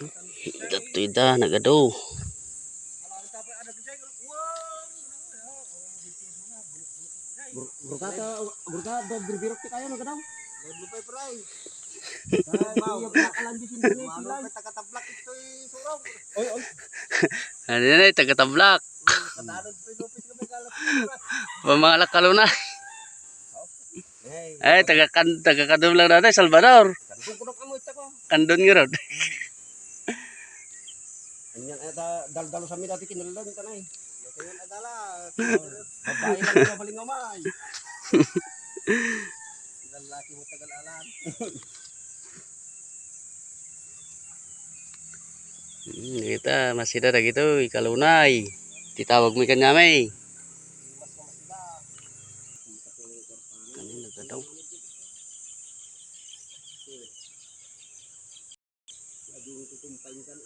Dito ida nagado. Burkata berbirok ti kayo nagadaw. Lupay pray. Mau nakalan di sindi ni pilay takatablak itoy surog. Oy oy. Ano na taga-tablak. Katanod pinupis kami kalap. Pamangalak kaluna. Ay taga-kandun lang natin Salvador. Kung kunok amo ita ko. Kandun nga ron. Anyan eta dal-dalo sa mi dati kinaldan tanay. Kayon adala. Babae lang mabaling amay. Lalaki mo tagal-alan. Kita masih ada gitu ikalunay. Ditawag mo kanya may. Kanin nagadaw. Lagi tutumpay kan.